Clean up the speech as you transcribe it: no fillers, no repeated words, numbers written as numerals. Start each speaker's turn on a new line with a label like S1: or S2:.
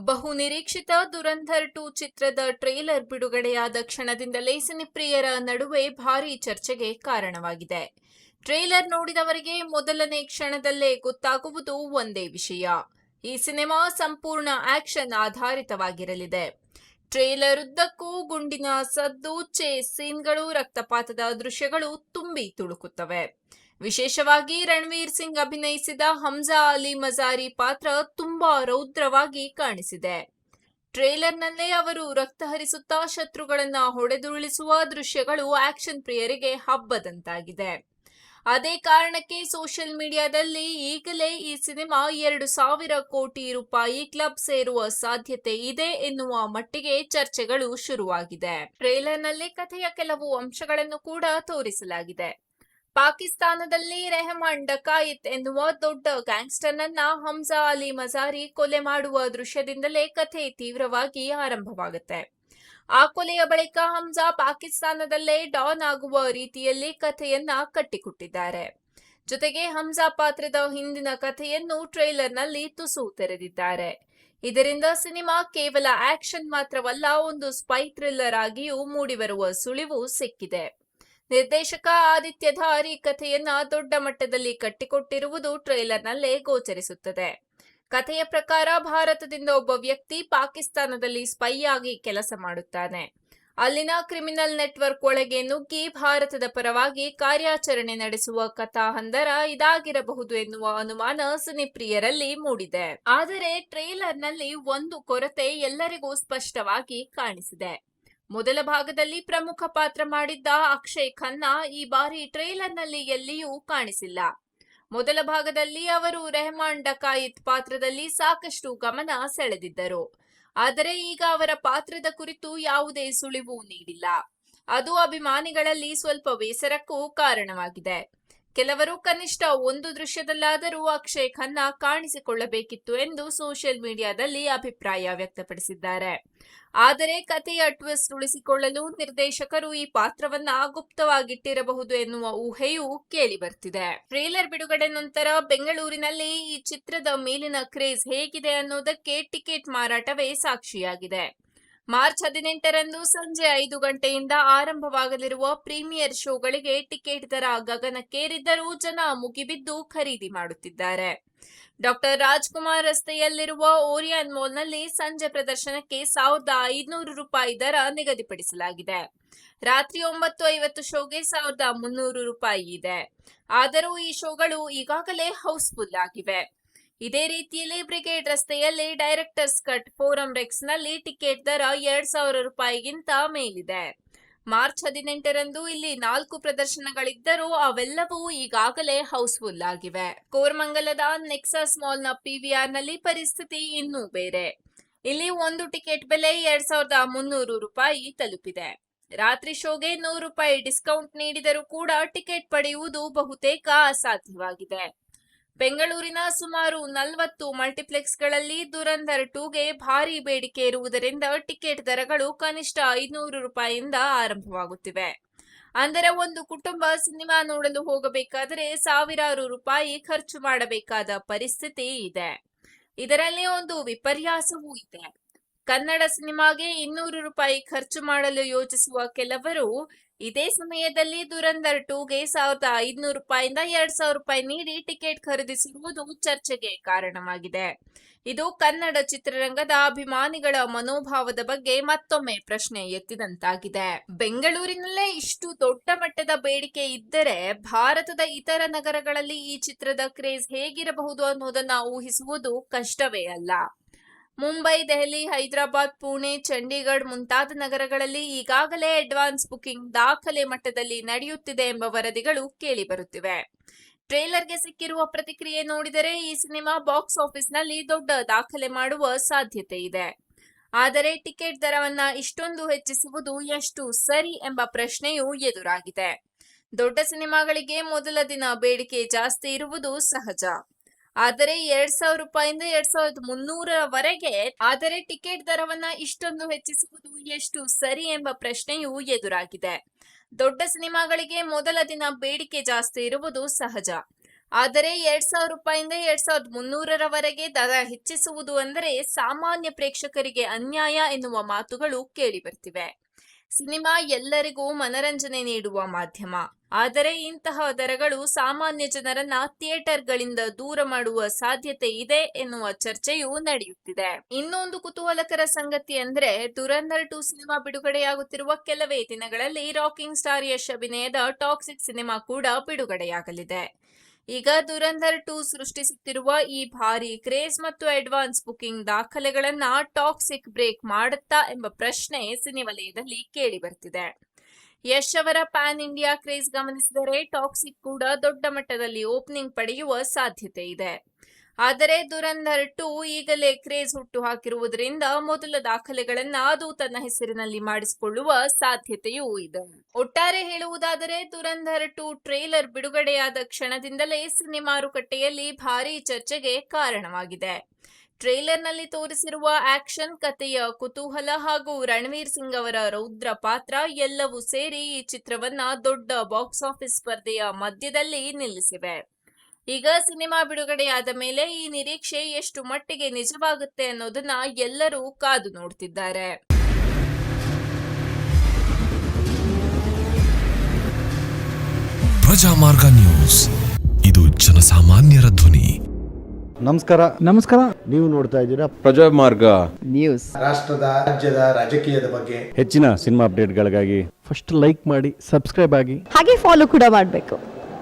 S1: ಬಹು ನಿರೀಕ್ಷಿತ ದುರಂಧರ್ 2 ಚಿತ್ರದ ಟ್ರೇಲರ್ ಬಿಡುಗಡೆಯಾದ ಕ್ಷಣದಿಂದಲೇ ಸಿನಿಪ್ರಿಯರ ನಡುವೆ ಭಾರೀ ಚರ್ಚೆಗೆ ಕಾರಣವಾಗಿದೆ. ಟ್ರೇಲರ್ ನೋಡಿದವರಿಗೆ ಮೊದಲನೇ ಕ್ಷಣದಲ್ಲೇ ಗೊತ್ತಾಗುವುದು ಒಂದೇ ವಿಷಯ. ಈ ಸಿನಿಮಾ ಸಂಪೂರ್ಣ ಆಕ್ಷನ್ ಆಧಾರಿತವಾಗಿರಲಿದೆ. ಟ್ರೇಲರ್ ಉದ್ದಕ್ಕೂ ಗುಂಡಿನ ಸದ್ದು, ಚೇಸ್ ಸೀನ್ಗಳು, ರಕ್ತಪಾತದ ದೃಶ್ಯಗಳು ತುಂಬಿ ತುಳುಕುತ್ತವೆ. ವಿಶೇಷವಾಗಿ ರಣವೀರ್ ಸಿಂಗ್ ಅಭಿನಯಿಸಿದ ಹಮ್ಜಾ ಅಲಿ ಮಜಾರಿ ಪಾತ್ರ ತುಂಬಾ ರೌದ್ರವಾಗಿ ಕಾಣಿಸಿದೆ. ಟ್ರೇಲರ್ನಲ್ಲೇ ಅವರು ರಕ್ತ ಹರಿಸುತ್ತಾ ಶತ್ರುಗಳನ್ನ ಹೊಡೆದುರುಳಿಸುವ ದೃಶ್ಯಗಳು ಆಕ್ಷನ್ ಪ್ರಿಯರಿಗೆ ಹಬ್ಬದಂತಾಗಿದೆ. ಅದೇ ಕಾರಣಕ್ಕೆ ಸೋಷಿಯಲ್ ಮೀಡಿಯಾದಲ್ಲಿ ಈಗಲೇ ಈ ಸಿನಿಮಾ 2,000 ಕೋಟಿ ರೂಪಾಯಿ ಕ್ಲಬ್ ಸೇರುವ ಸಾಧ್ಯತೆ ಇದೆ ಎನ್ನುವ ಮಟ್ಟಿಗೆ ಚರ್ಚೆಗಳು ಶುರುವಾಗಿದೆ. ಟ್ರೇಲರ್ನಲ್ಲಿ ಕಥೆಯ ಕೆಲವು ಅಂಶಗಳನ್ನು ಕೂಡ ತೋರಿಸಲಾಗಿದೆ. ಪಾಕಿಸ್ತಾನದಲ್ಲಿ ರೆಹಮಾನ್ ಡಕಾಯಿತ್ ಎನ್ನುವ ದೊಡ್ಡ ಗ್ಯಾಂಗ್ಸ್ಟರ್ನನ್ನ ಹಮ್ಜಾ ಅಲಿ ಮಜಾರಿ ಕೊಲೆ ಮಾಡುವ ದೃಶ್ಯದಿಂದಲೇ ಕಥೆ ತೀವ್ರವಾಗಿ ಆರಂಭವಾಗುತ್ತೆ. ಆ ಕೊಲೆಯ ಬಳಿಕ ಹಮ್ಜಾ ಪಾಕಿಸ್ತಾನದಲ್ಲೇ ಡಾನ್ ಆಗುವ ರೀತಿಯಲ್ಲಿ ಕಥೆಯನ್ನ ಕಟ್ಟಿಕೊಟ್ಟಿದ್ದಾರೆ. ಜೊತೆಗೆ ಹಮ್ಜಾ ಪಾತ್ರದ ಹಿಂದಿನ ಕಥೆಯನ್ನು ಟ್ರೇಲರ್ನಲ್ಲಿ ತುಸು ತೆರೆದಿದ್ದಾರೆ. ಇದರಿಂದ ಸಿನಿಮಾ ಕೇವಲ ಆಕ್ಷನ್ ಮಾತ್ರವಲ್ಲ, ಒಂದು ಸ್ಪೈ ಥ್ರಿಲ್ಲರ್ ಆಗಿಯೂ ಮೂಡಿಬರುವ ಸುಳಿವು ಸಿಕ್ಕಿದೆ. ನಿರ್ದೇಶಕ ಆದಿತ್ಯ ಧಾರ್ ಈ ಕಥೆಯನ್ನ ದೊಡ್ಡ ಮಟ್ಟದಲ್ಲಿ ಕಟ್ಟಿಕೊಟ್ಟಿರುವುದು ಟ್ರೇಲರ್ನಲ್ಲೇ ಗೋಚರಿಸುತ್ತದೆ. ಕಥೆಯ ಪ್ರಕಾರ ಭಾರತದಿಂದ ಒಬ್ಬ ವ್ಯಕ್ತಿ ಪಾಕಿಸ್ತಾನದಲ್ಲಿ ಸ್ಪೈ ಆಗಿ ಕೆಲಸ ಮಾಡುತ್ತಾನೆ. ಅಲ್ಲಿನ ಕ್ರಿಮಿನಲ್ ನೆಟ್ವರ್ಕ್ ಒಳಗೆ ನುಗ್ಗಿ ಭಾರತದ ಪರವಾಗಿ ಕಾರ್ಯಾಚರಣೆ ನಡೆಸುವ ಕಥಾಹಂದರ ಇದಾಗಿರಬಹುದು ಎನ್ನುವ ಅನುಮಾನ ಸಿನಿಪ್ರಿಯರಲ್ಲಿ ಮೂಡಿದೆ. ಆದರೆ ಟ್ರೇಲರ್ನಲ್ಲಿ ಒಂದು ಕೊರತೆ ಎಲ್ಲರಿಗೂ ಸ್ಪಷ್ಟವಾಗಿ ಕಾಣಿಸಿದೆ. ಮೊದಲ ಭಾಗದಲ್ಲಿ ಪ್ರಮುಖ ಪಾತ್ರ ಮಾಡಿದ್ದ ಅಕ್ಷಯ್ ಖನ್ನಾ ಈ ಬಾರಿ ಟ್ರೇಲರ್ನಲ್ಲಿ ಎಲ್ಲಿಯೂ ಕಾಣಿಸಿಲ್ಲ. ಮೊದಲ ಭಾಗದಲ್ಲಿ ಅವರು ರೆಹಮಾನ್ ಡಕಾಯಿತ್ ಪಾತ್ರದಲ್ಲಿ ಸಾಕಷ್ಟು ಗಮನ ಸೆಳೆದಿದ್ದರು. ಆದರೆ ಈಗ ಅವರ ಪಾತ್ರದ ಕುರಿತು ಯಾವುದೇ ಸುಳಿವು ನೀಡಿಲ್ಲ. ಅದು ಅಭಿಮಾನಿಗಳಲ್ಲಿ ಸ್ವಲ್ಪ ಬೇಸರಕ್ಕೂ ಕಾರಣವಾಗಿದೆ. ಕೆಲವರು ಕನಿಷ್ಠ ಒಂದು ದೃಶ್ಯದಲ್ಲಾದರೂ ಅಕ್ಷಯ್ ಖನ್ನಾ ಕಾಣಿಸಿಕೊಳ್ಳಬೇಕಿತ್ತು ಎಂದು ಸೋಷಿಯಲ್ ಮೀಡಿಯಾದಲ್ಲಿ ಅಭಿಪ್ರಾಯ ವ್ಯಕ್ತಪಡಿಸಿದ್ದಾರೆ. ಆದರೆ ಕಥೆಯ ಟ್ವಿಸ್ಟ್ ಉಳಿಸಿಕೊಳ್ಳಲು ನಿರ್ದೇಶಕರು ಈ ಪಾತ್ರವನ್ನ ಗುಪ್ತವಾಗಿಟ್ಟಿರಬಹುದು ಎನ್ನುವ ಊಹೆಯೂ ಕೇಳಿಬರ್ತಿದೆ. ಟ್ರೇಲರ್ ಬಿಡುಗಡೆ ನಂತರ ಬೆಂಗಳೂರಿನಲ್ಲಿ ಈ ಚಿತ್ರದ ಮೇಲಿನ ಕ್ರೇಜ್ ಹೇಗಿದೆ ಅನ್ನೋದಕ್ಕೆ ಟಿಕೆಟ್ ಮಾರಾಟವೇ ಸಾಕ್ಷಿಯಾಗಿದೆ. ಮಾರ್ಚ್ 18ರಂದು ಸಂಜೆ 5 ಗಂಟೆಯಿಂದ ಆರಂಭವಾಗಲಿರುವ ಪ್ರೀಮಿಯರ್ ಶೋಗಳಿಗೆ ಟಿಕೆಟ್ ದರ ಗಗನಕ್ಕೇರಿದ್ದರೂ ಜನ ಮುಗಿಬಿದ್ದು ಖರೀದಿ ಮಾಡುತ್ತಿದ್ದಾರೆ. ಡಾ ರಾಜ್ಕುಮಾರ್ ರಸ್ತೆಯಲ್ಲಿರುವ ಓರಿಯನ್ ಮಾಲ್ನಲ್ಲಿ ಸಂಜೆ ಪ್ರದರ್ಶನಕ್ಕೆ 1,500 ರೂಪಾಯಿ ದರ ನಿಗದಿಪಡಿಸಲಾಗಿದೆ. ರಾತ್ರಿ 9:50 ಶೋಗೆ 1,300 ರೂಪಾಯಿ ಇದೆ. ಆದರೂ ಈ ಶೋಗಳು ಈಗಾಗಲೇ ಹೌಸ್ಫುಲ್ ಆಗಿವೆ. ಇದೇ ರೀತಿಯಲ್ಲಿ ಬ್ರಿಗೇಡ್ ರಸ್ತೆಯಲ್ಲಿ ಡೈರೆಕ್ಟರ್ಸ್ ಕಟ್ ಫೋರಂ ರೆಕ್ಸ್ನಲ್ಲಿ ಟಿಕೆಟ್ ದರ 2,000 ರೂಪಾಯಿಗಿಂತ ಮೇಲಿದೆ. ಮಾರ್ಚ್ 18ರಂದು ಇಲ್ಲಿ 4 ಪ್ರದರ್ಶನಗಳಿದ್ದರೂ ಅವೆಲ್ಲವೂ ಈಗಾಗಲೇ ಹೌಸ್ಫುಲ್ ಆಗಿವೆ. ಕೋರಮಂಗಲದ ನೆಕ್ಸಸ್ ಮಾಲ್ನ ಪಿವಿಆರ್ನಲ್ಲಿ ಪರಿಸ್ಥಿತಿ ಇನ್ನೂ ಬೇರೆ. ಇಲ್ಲಿ ಒಂದು ಟಿಕೆಟ್ ಬೆಲೆ 2,300 ರೂಪಾಯಿ ತಲುಪಿದೆ. ರಾತ್ರಿ ಶೋಗೆ 100 ರೂಪಾಯಿ ಡಿಸ್ಕೌಂಟ್ ನೀಡಿದರೂ ಕೂಡ ಟಿಕೆಟ್ ಪಡೆಯುವುದು ಬಹುತೇಕ ಅಸಾಧ್ಯವಾಗಿದೆ. ಬೆಂಗಳೂರಿನ ಸುಮಾರು 40 ಮಲ್ಟಿಪ್ಲೆಕ್ಸ್ಗಳಲ್ಲಿ ದುರಂಧರ್ 2ಗೆ ಭಾರೀ ಬೇಡಿಕೆ ಇರುವುದರಿಂದ ಟಿಕೆಟ್ ದರಗಳು ಕನಿಷ್ಠ 500 ರೂಪಾಯಿಯಿಂದ ಆರಂಭವಾಗುತ್ತಿವೆ. ಅಂದರೆ ಒಂದು ಕುಟುಂಬ ಸಿನಿಮಾ ನೋಡಲು ಹೋಗಬೇಕಾದರೆ ಸಾವಿರಾರು ರೂಪಾಯಿ ಖರ್ಚು ಮಾಡಬೇಕಾದ ಪರಿಸ್ಥಿತಿ ಇದೆ. ಇದರಲ್ಲಿ ಒಂದು ವಿಪರ್ಯಾಸವೂ ಇದೆ. ಕನ್ನಡ ಸಿನಿಮಾಗೆ 200 ರೂಪಾಯಿ ಖರ್ಚು ಮಾಡಲು ಯೋಚಿಸುವ ಕೆಲವರು ಇದೇ ಸಮಯದಲ್ಲಿ ದುರಂಧರ್ 2ಗೆ 1,500 ರೂಪಾಯಿಂದ 2,000 ರೂಪಾಯಿ ನೀಡಿ ಟಿಕೆಟ್ ಖರೀದಿಸಿರುವುದು ಚರ್ಚೆಗೆ ಕಾರಣವಾಗಿದೆ. ಇದು ಕನ್ನಡ ಚಿತ್ರರಂಗದ ಅಭಿಮಾನಿಗಳ ಮನೋಭಾವದ ಬಗ್ಗೆ ಮತ್ತೊಮ್ಮೆ ಪ್ರಶ್ನೆ ಎತ್ತಿದಂತಾಗಿದೆ. ಬೆಂಗಳೂರಿನಲ್ಲೇ ಇಷ್ಟು ದೊಡ್ಡ ಮಟ್ಟದ ಬೇಡಿಕೆ ಇದ್ದರೆ ಭಾರತದ ಇತರ ನಗರಗಳಲ್ಲಿ ಈ ಚಿತ್ರದ ಕ್ರೇಜ್ ಹೇಗಿರಬಹುದು ಅನ್ನೋದನ್ನ ಊಹಿಸುವುದು ಕಷ್ಟವೇ ಅಲ್ಲ. ಮುಂಬೈ, ದೆಹಲಿ, ಹೈದರಾಬಾದ್, ಪುಣೆ, ಚಂಡೀಗಢ ಮುಂತಾದ ನಗರಗಳಲ್ಲಿ ಈಗಾಗಲೇ ಅಡ್ವಾನ್ಸ್ ಬುಕಿಂಗ್ ದಾಖಲೆ ಮಟ್ಟದಲ್ಲಿ ನಡೆಯುತ್ತಿದೆ ಎಂಬ ವರದಿಗಳು ಕೇಳಿಬರುತ್ತಿವೆ. ಟ್ರೇಲರ್ಗೆ ಸಿಕ್ಕಿರುವ ಪ್ರತಿಕ್ರಿಯೆ ನೋಡಿದರೆ ಈ ಸಿನಿಮಾ ಬಾಕ್ಸ್ ಆಫೀಸ್ನಲ್ಲಿ ದೊಡ್ಡ ದಾಖಲೆ ಮಾಡುವ ಸಾಧ್ಯತೆ ಇದೆ. ಆದರೆ ಟಿಕೆಟ್ ದರವನ್ನ ಇಷ್ಟೊಂದು ಹೆಚ್ಚಿಸುವುದು ಎಷ್ಟು ಸರಿ ಎಂಬ ಪ್ರಶ್ನೆಯೂ ಎದುರಾಗಿದೆ. ದೊಡ್ಡ ಸಿನಿಮಾಗಳಿಗೆ ಮೊದಲ ದಿನ ಬೇಡಿಕೆ ಜಾಸ್ತಿ ಇರುವುದು ಸಹಜ. ಆದರೆ 2,000 ರೂಪಾಯಿಂದ 2,300ರವರೆಗೆ ಆದರೆ ಟಿಕೆಟ್ ದರವನ್ನ ಇಷ್ಟೊಂದು ಹೆಚ್ಚಿಸುವುದು ಎಷ್ಟು ಸರಿ ಎಂಬ ಪ್ರಶ್ನೆಯೂ ಎದುರಾಗಿದೆ. ದೊಡ್ಡ ಸಿನಿಮಾಗಳಿಗೆ ಮೊದಲ ದಿನ ಬೇಡಿಕೆ ಜಾಸ್ತಿ ಇರುವುದು ಸಹಜ. ಆದರೆ 2,000 ರೂಪಾಯಿಂದ 2,300ರವರೆಗೆ ದರ ಹೆಚ್ಚಿಸುವುದು ಅಂದರೆ ಸಾಮಾನ್ಯ ಪ್ರೇಕ್ಷಕರಿಗೆ ಅನ್ಯಾಯ ಎನ್ನುವ ಮಾತುಗಳು ಕೇಳಿಬರ್ತಿವೆ. ಸಿನಿಮಾ ಎಲ್ಲರಿಗೂ ಮನರಂಜನೆ ನೀಡುವ ಮಾಧ್ಯಮ. ಆದರೆ ಇಂತಹ ದರಗಳು ಸಾಮಾನ್ಯ ಜನರನ್ನ ಥಿಯೇಟರ್ಗಳಿಂದ ದೂರ ಮಾಡುವ ಸಾಧ್ಯತೆ ಇದೆ ಎನ್ನುವ ಚರ್ಚೆಯೂ ನಡೆಯುತ್ತಿದೆ. ಇನ್ನೊಂದು ಕುತೂಹಲಕರ ಸಂಗತಿ ಅಂದ್ರೆ ದುರಂಧರ್ 2 ಸಿನಿಮಾ ಬಿಡುಗಡೆಯಾಗುತ್ತಿರುವ ಕೆಲವೇ ದಿನಗಳಲ್ಲಿ ರಾಕಿಂಗ್ ಸ್ಟಾರ್ ಯಶ್ ಅಭಿನಯದ ಟಾಕ್ಸಿಕ್ ಸಿನಿಮಾ ಕೂಡ ಬಿಡುಗಡೆಯಾಗಲಿದೆ. ಈಗ ದುರಂಧರ್ 2 ಸೃಷ್ಟಿಸುತ್ತಿರುವ ಈ ಭಾರಿ ಕ್ರೇಜ್ ಮತ್ತು ಅಡ್ವಾನ್ಸ್ ಬುಕಿಂಗ್ ದಾಖಲೆಗಳನ್ನ ಟಾಕ್ಸಿಕ್ ಬ್ರೇಕ್ ಮಾಡುತ್ತಾ ಎಂಬ ಪ್ರಶ್ನೆ ಸಿನಿವಲಯದಲ್ಲಿ ಕೇಳಿ ಬರ್ತಿದೆ. ಯಶ್ ಅವರ ಪ್ಯಾನ್ ಇಂಡಿಯಾ ಕ್ರೇಜ್ ಗಮನಿಸಿದರೆ ಟಾಕ್ಸಿಕ್ ಕೂಡ ದೊಡ್ಡ ಮಟ್ಟದಲ್ಲಿ ಓಪನಿಂಗ್ ಪಡೆಯುವ ಸಾಧ್ಯತೆ ಇದೆ. ಆದರೆ ದುರಂಧರ್ 2 ಈಗಲೇ ಕ್ರೇಜ್ ಹುಟ್ಟು ಹಾಕಿರುವುದರಿಂದ ಮೊದಲ ದಾಖಲೆಗಳನ್ನ ಅದು ತನ್ನ ಹೆಸರಿನಲ್ಲಿ ಮಾಡಿಸಿಕೊಳ್ಳುವ ಸಾಧ್ಯತೆಯೂ ಇದೆ. ಒಟ್ಟಾರೆ ಹೇಳುವುದಾದರೆ ದುರಂಧರ್ 2 ಟ್ರೇಲರ್ ಬಿಡುಗಡೆಯಾದ ಕ್ಷಣದಿಂದಲೇ ಸಿನಿಮಾ ಮಾರುಕಟ್ಟೆಯಲ್ಲಿ ಭಾರೀ ಚರ್ಚೆಗೆ ಕಾರಣವಾಗಿದೆ. ಟ್ರೇಲರ್ನಲ್ಲಿ ತೋರಿಸಿರುವ ಆಕ್ಷನ್, ಕಥೆಯ ಕುತೂಹಲ ಹಾಗೂ ರಣವೀರ್ ಸಿಂಗ್ ಅವರ ರೌದ್ರ ಪಾತ್ರ ಎಲ್ಲವೂ ಸೇರಿ ಈ ಚಿತ್ರವನ್ನ ದೊಡ್ಡ ಬಾಕ್ಸ್ ಆಫೀಸ್ ಸ್ಪರ್ಧೆಯ ಮಧ್ಯದಲ್ಲಿ ನಿಲ್ಲಿಸಿವೆ. ಈಗ ಸಿನಿಮಾ ಬಿಡುಗಡೆಯಾದ ಮೇಲೆ ಈ ನಿರೀಕ್ಷೆ ಎಷ್ಟು ಮಟ್ಟಿಗೆ ನಿಜವಾಗುತ್ತೆ ಅನ್ನೋದನ್ನ ಎಲ್ಲರೂ ಕಾದು ನೋಡ್ತಿದ್ದಾರೆ.
S2: ಪ್ರಜಾಮಾರ್ಗ ನ್ಯೂಸ್, ಇದು ಜನಸಾಮಾನ್ಯರ ಧ್ವನಿ.
S3: ನಮಸ್ಕಾರ.
S4: ನೀವು ನೋಡ್ತಾ ಇದ್ದೀರಾ
S3: ಪ್ರಜಾಮಾರ್ಗ
S4: ನ್ಯೂಸ್.
S5: ರಾಷ್ಟ್ರದ ರಾಜ್ಯದ ರಾಜಕೀಯದ ಬಗ್ಗೆ
S4: ಹೆಚ್ಚಿನ ಸಿನಿಮಾ ಅಪ್ಡೇಟ್ಗಳಿಗಾಗಿ
S3: ಫಸ್ಟ್ ಲೈಕ್ ಮಾಡಿ, ಸಬ್ಸ್ಕ್ರೈಬ್ ಆಗಿ,
S6: ಹಾಗೆ ಫಾಲೋ ಕೂಡ ಮಾಡಬೇಕು.